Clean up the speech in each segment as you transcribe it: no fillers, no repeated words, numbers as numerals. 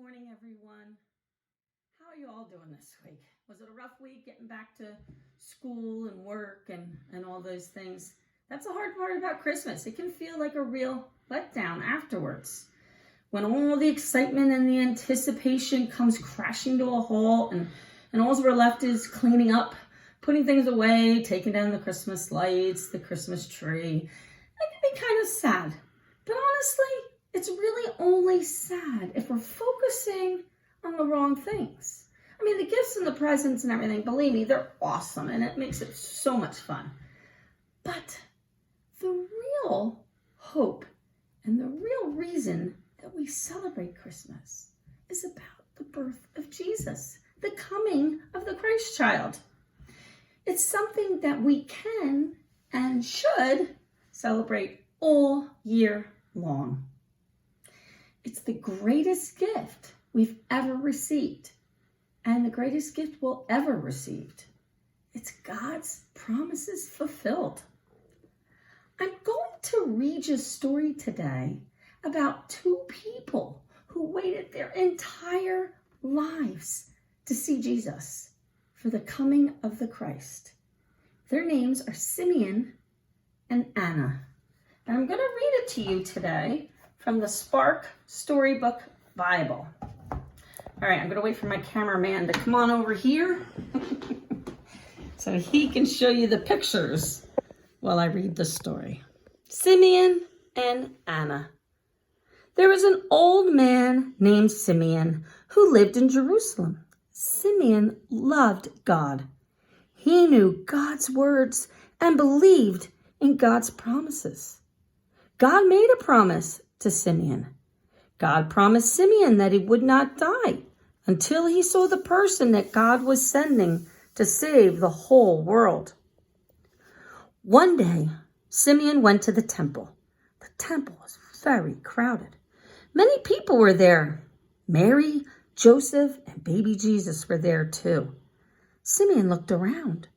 morning, everyone. How are you all doing this week? Was it a rough week getting back to school and work and all those things? That's the hard part about Christmas. It can feel like a real letdown afterwards. When all the excitement and the anticipation comes crashing to a halt and all we're left is cleaning up, putting things away, taking down the Christmas lights, the Christmas tree. It can be kind of sad. But honestly, it's really only sad if we're focusing on the wrong things. I mean, the gifts and the presents and everything, believe me, they're awesome and it makes it so much fun. But the real hope and the real reason that we celebrate Christmas is about the birth of Jesus, the coming of the Christ child. It's something that we can and should celebrate all year long. It's the greatest gift we've ever received and the greatest gift we'll ever receive. It's God's promises fulfilled. I'm going to read you a story today about two people who waited their entire lives to see Jesus for the coming of the Christ. Their names are Simeon and Anna. And I'm going to read it to you today from the Spark Storybook Bible. All right, I'm going to wait for my cameraman to come on over here so he can show you the pictures while I read the story. Simeon and Anna. There was an old man named Simeon who lived in Jerusalem. Simeon loved God. He knew God's words and believed in God's promises. God made a promise to Simeon. God promised Simeon that he would not die until he saw the person that God was sending to save the whole world. One day, Simeon went to the temple. The temple was very crowded. Many people were there. Mary, Joseph, and baby Jesus were there too. Simeon looked around,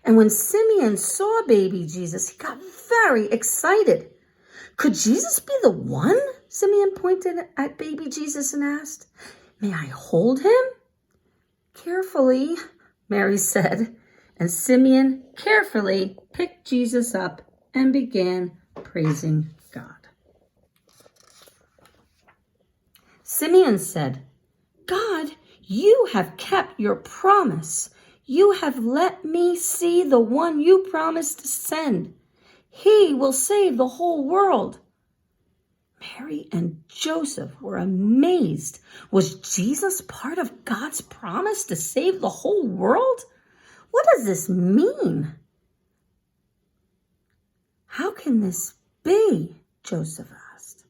and when Simeon saw baby Jesus, he got very excited. Could Jesus be the one? Simeon pointed at baby Jesus and asked, "May I hold him?" "Carefully," Mary said, and Simeon carefully picked Jesus up and began praising God. Simeon said, "God, you have kept your promise. You have let me see the one you promised to send. He will save the whole world." Mary and Joseph were amazed. Was Jesus part of God's promise to save the whole world? What does this mean? "How can this be?" Joseph asked.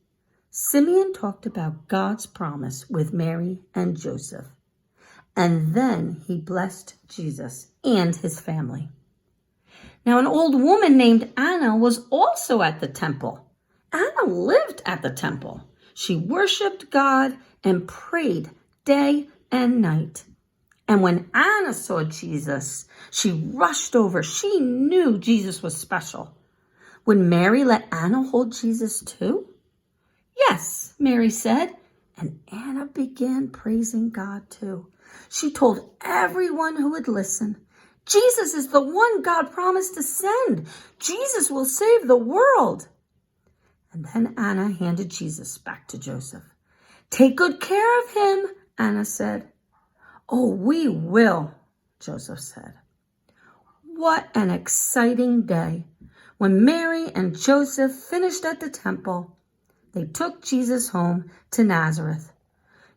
Simeon talked about God's promise with Mary and Joseph, and then he blessed Jesus and his family. Now, an old woman named Anna was also at the temple. Anna lived at the temple. She worshiped God and prayed day and night. And when Anna saw Jesus, she rushed over. She knew Jesus was special. Would Mary let Anna hold Jesus too? "Yes," Mary said, and Anna began praising God too. She told everyone who would listen, "Jesus is the one God promised to send. Jesus will save the world." And then Anna handed Jesus back to Joseph. "Take good care of him," Anna said. "Oh, we will," Joseph said. What an exciting day. When Mary and Joseph finished at the temple, they took Jesus home to Nazareth.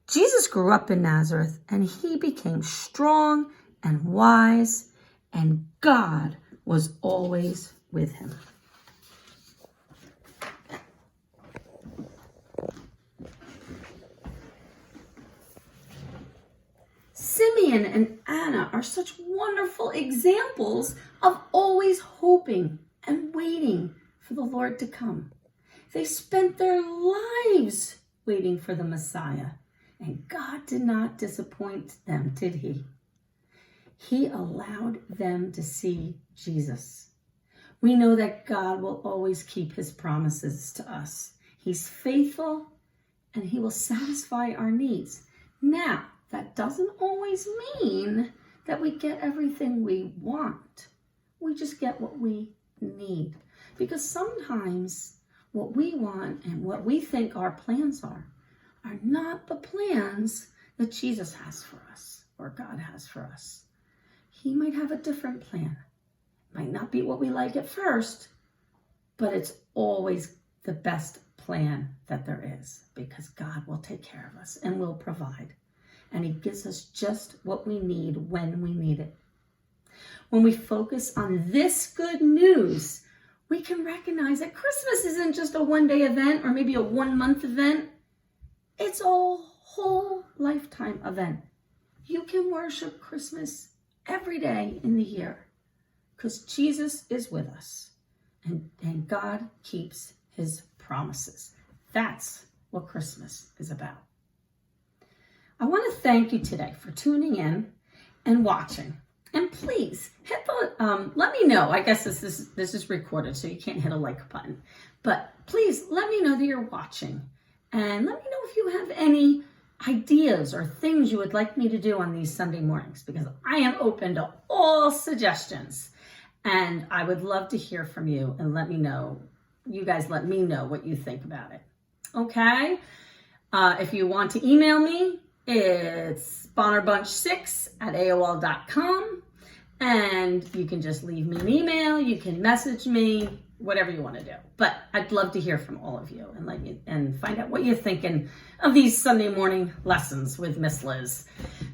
Jesus grew up in Nazareth, and he became strong and wise, and God was always with him. Simeon and Anna are such wonderful examples of always hoping and waiting for the Lord to come. They spent their lives waiting for the Messiah, and God did not disappoint them, did he? He allowed them to see Jesus. We know that God will always keep his promises to us. He's faithful, and he will satisfy our needs. Now, that doesn't always mean that we get everything we want. We just get what we need. Because sometimes what we want and what we think our plans are not the plans that Jesus has for us or God has for us. He might have a different plan. It might not be what we like at first, but it's always the best plan that there is, because God will take care of us and will provide. And he gives us just what we need when we need it. When we focus on this good news, we can recognize that Christmas isn't just a one-day event or maybe a one-month event. It's a whole lifetime event. You can worship Christmas every day in the year because Jesus is with us and God keeps his promises. That's what Christmas is about. I want to thank you today for tuning in and watching. And please hit the, let me know. I guess this is recorded, so you can't hit a like button. But please let me know that you're watching. And let me know if you have any ideas or things you would like me to do on these Sunday mornings, because I am open to all suggestions. And I would love to hear from you and let me know. You guys let me know what you think about it. Okay? If you want to email me, it's bonnerbunch6@aol.com. And you can just leave me an email. You can message me, whatever you want to do. But I'd love to hear from all of you and find out what you're thinking of these Sunday morning lessons with Miss Liz.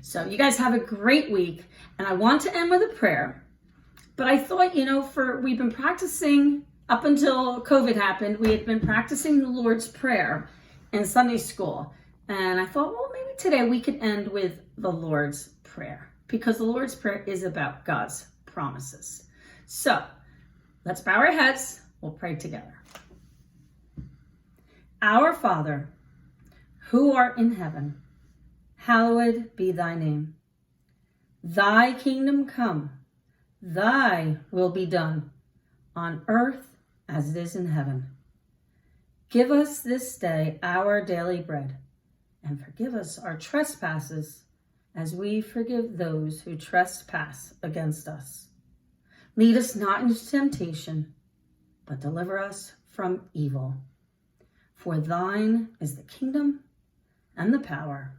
So you guys have a great week. And I want to end with a prayer. But I thought, we've been practicing up until COVID happened. We had been practicing the Lord's Prayer in Sunday school. And I thought, well, maybe today we could end with the Lord's Prayer, because the Lord's Prayer is about God's promises. So let's bow our heads. We'll pray together. Our Father, who art in heaven, hallowed be thy name. Thy kingdom come, thy will be done, on earth as it is in heaven. Give us this day our daily bread, and forgive us our trespasses as we forgive those who trespass against us. Lead us not into temptation, but deliver us from evil. For thine is the kingdom and the power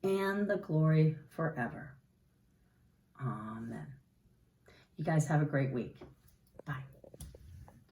and the glory forever. Amen. You guys have a great week. Bye.